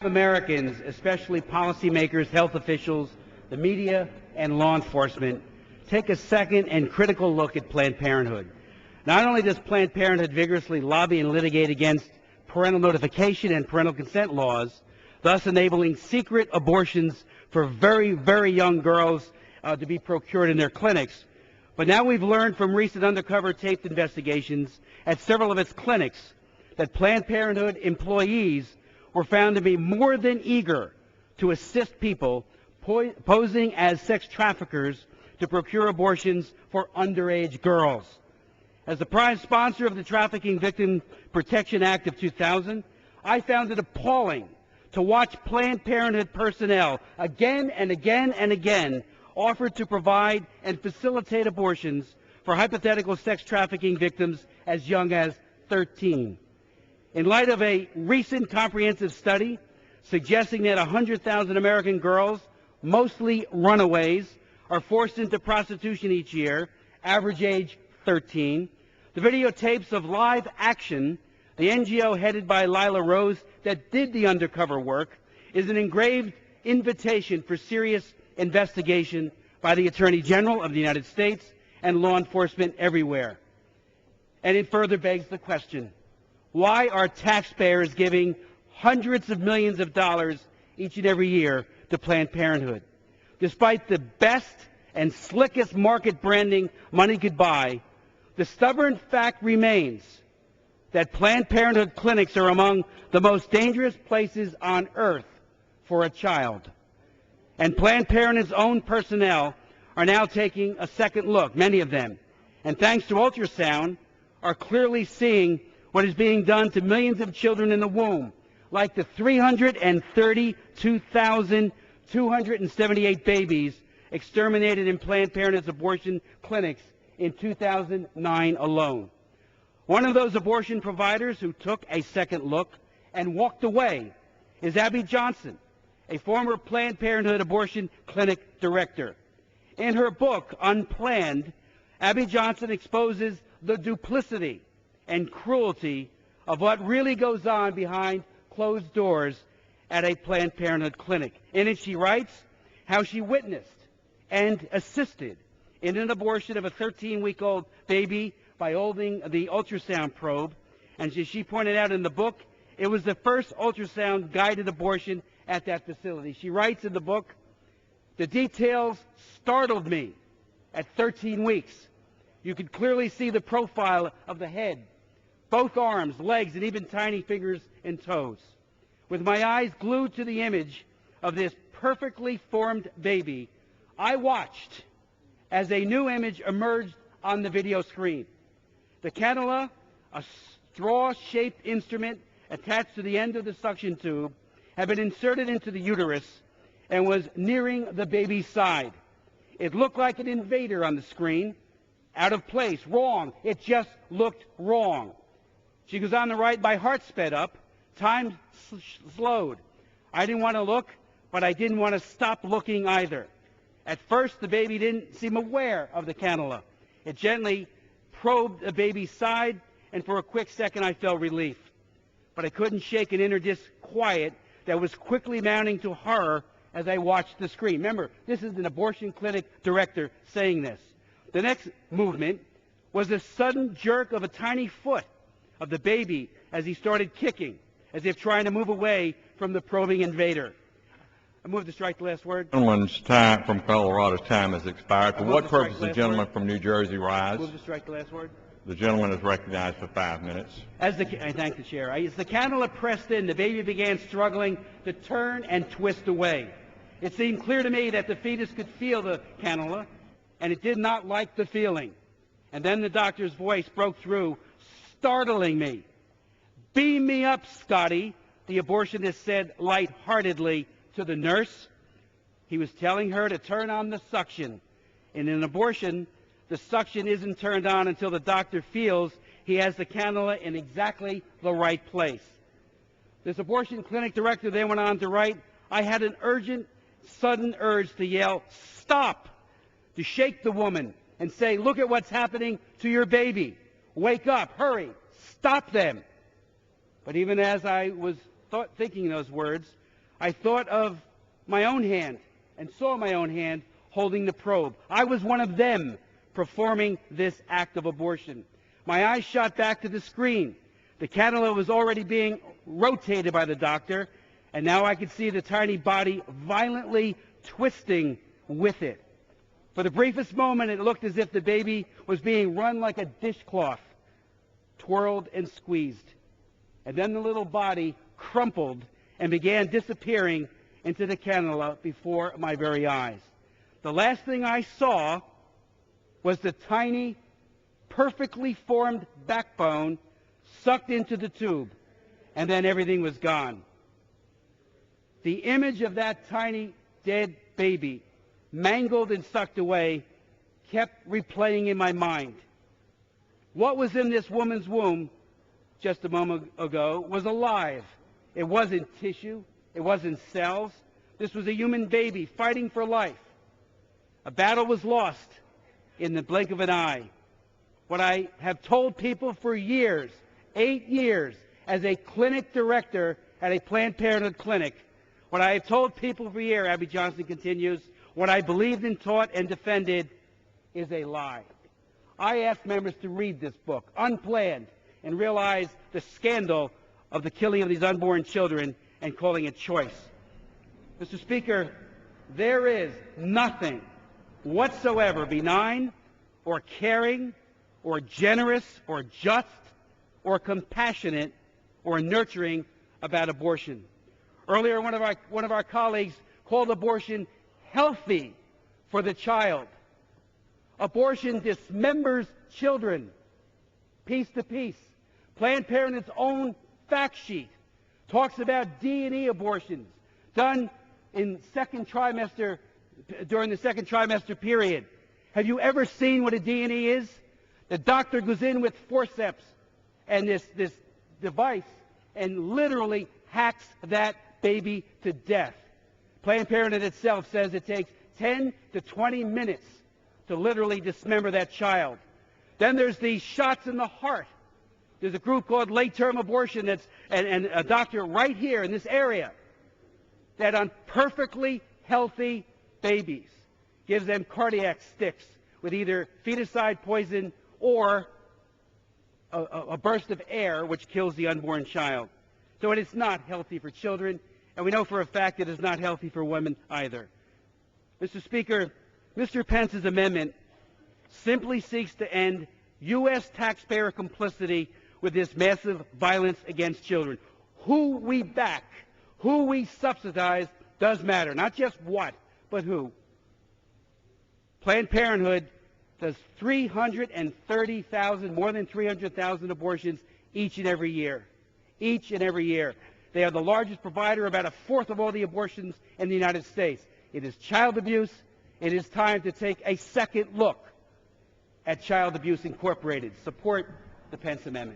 Americans, especially policymakers, health officials, the media, and law enforcement, take a second and critical look at Planned Parenthood. Not only does Planned Parenthood vigorously lobby and litigate against parental notification and parental consent laws, thus enabling secret abortions for very, very young girls to be procured in their clinics, but now we've learned from recent undercover taped investigations at several of its clinics that Planned Parenthood employees were found to be more than eager to assist people posing as sex traffickers to procure abortions for underage girls. As the prime sponsor of the Trafficking Victim Protection Act of 2000, I found it appalling to watch Planned Parenthood personnel again and again and again offer to provide and facilitate abortions for hypothetical sex trafficking victims as young as 13. In light of a recent comprehensive study suggesting that 100,000 American girls, mostly runaways, are forced into prostitution each year, average age 13, the videotapes of Live Action, the NGO headed by Lila Rose that did the undercover work, is an engraved invitation for serious investigation by the Attorney General of the United States and law enforcement everywhere. And it further begs the question, why are taxpayers giving hundreds of millions of dollars each and every year to Planned Parenthood? Despite the best and slickest market branding money could buy, the stubborn fact remains that Planned Parenthood clinics are among the most dangerous places on earth for a child. And Planned Parenthood's own personnel are now taking a second look, many of them, and thanks to ultrasound, are clearly seeing what is being done to millions of children in the womb, like the 332,278 babies exterminated in Planned Parenthood's abortion clinics in 2009 alone. One of those abortion providers who took a second look and walked away is Abby Johnson, a former Planned Parenthood abortion clinic director. In her book, Unplanned, Abby Johnson exposes the duplicity and cruelty of what really goes on behind closed doors at a Planned Parenthood clinic. In it, she writes how she witnessed and assisted in an abortion of a 13-week-old baby by holding the ultrasound probe. And as she pointed out in the book, it was the first ultrasound-guided abortion at that facility. She writes in the book, "The details startled me at 13 weeks. You could clearly see the profile of the head, both arms, legs, and even tiny fingers and toes. With my eyes glued to the image of this perfectly formed baby, I watched as a new image emerged on the video screen. The cannula, a straw-shaped instrument attached to the end of the suction tube, had been inserted into the uterus and was nearing the baby's side. It looked like an invader on the screen. Out of place, wrong. It just looked wrong." She goes on to write, "My heart sped up. Time slowed. I didn't want to look, but I didn't want to stop looking either. At first, the baby didn't seem aware of the cannula. It gently probed the baby's side, and for a quick second, I felt relief. But I couldn't shake an inner disquiet that was quickly mounting to horror as I watched the screen." Remember, this is an abortion clinic director saying this. The next movement was a sudden jerk of a tiny foot of the baby as he started kicking, as if trying to move away from the probing invader. I move to strike the last word. The gentleman's time from Colorado's time has expired. For what purpose does the gentleman from New Jersey rise? Move to strike the last word. The gentleman is recognized for 5 minutes. I thank the chair. As the cannula pressed in, the baby began struggling to turn and twist away. It seemed clear to me that the fetus could feel the cannula, and it did not like the feeling. And then the doctor's voice broke through, startling me. "Beam me up, Scotty," the abortionist said lightheartedly to the nurse. He was telling her to turn on the suction. In an abortion, the suction isn't turned on until the doctor feels he has the cannula in exactly the right place. This abortion clinic director then went on to write, "I had an urgent, sudden urge to yell, 'Stop!' to shake the woman and say, 'Look at what's happening to your baby. Wake up, hurry, stop them.' But even as I was thinking those words, I thought of my own hand and saw my own hand holding the probe. I was one of them performing this act of abortion. My eyes shot back to the screen. The cannula was already being rotated by the doctor, and now I could see the tiny body violently twisting with it. For the briefest moment, it looked as if the baby was being run like a dishcloth, twirled and squeezed. And then the little body crumpled and began disappearing into the cannula before my very eyes. The last thing I saw was the tiny, perfectly formed backbone sucked into the tube, and then everything was gone. The image of that tiny, dead baby, mangled and sucked away, kept replaying in my mind. What was in this woman's womb just a moment ago was alive. It wasn't tissue. It wasn't cells. This was a human baby fighting for life. A battle was lost in the blink of an eye. What I have told people for years, 8 years, as a clinic director at a Planned Parenthood clinic, what I have told people for years, Abby Johnson continues, what I believed and taught and defended is a lie. I asked members to read this book, Unplanned, and realize the scandal of the killing of these unborn children and calling it choice. Mr. Speaker, there is nothing whatsoever benign or caring or generous or just or compassionate or nurturing about abortion. Earlier, one of our colleagues called abortion healthy for the child. Abortion dismembers children piece to piece. Planned Parenthood's own fact sheet talks about D&E abortions done in during the second trimester period. Have you ever seen what a D&E is? The doctor goes in with forceps and this device and literally hacks that baby to death. Planned Parenthood itself says it takes 10 to 20 minutes to literally dismember that child. Then there's the shots in the heart. There's a group called late-term abortion and a doctor right here in this area that on perfectly healthy babies gives them cardiac sticks with either feticide poison or a burst of air which kills the unborn child. So it is not healthy for children, and we know for a fact it is not healthy for women either. Mr. Speaker, Mr. Pence's amendment simply seeks to end U.S. taxpayer complicity with this massive violence against children. Who we back, who we subsidize does matter, not just what, but who. Planned Parenthood does 330,000, more than 300,000 abortions each and every year. Each and every year. They are the largest provider, about a fourth of all the abortions in the United States. It is child abuse. It is time to take a second look at Child Abuse Incorporated. Support the Pence Amendment.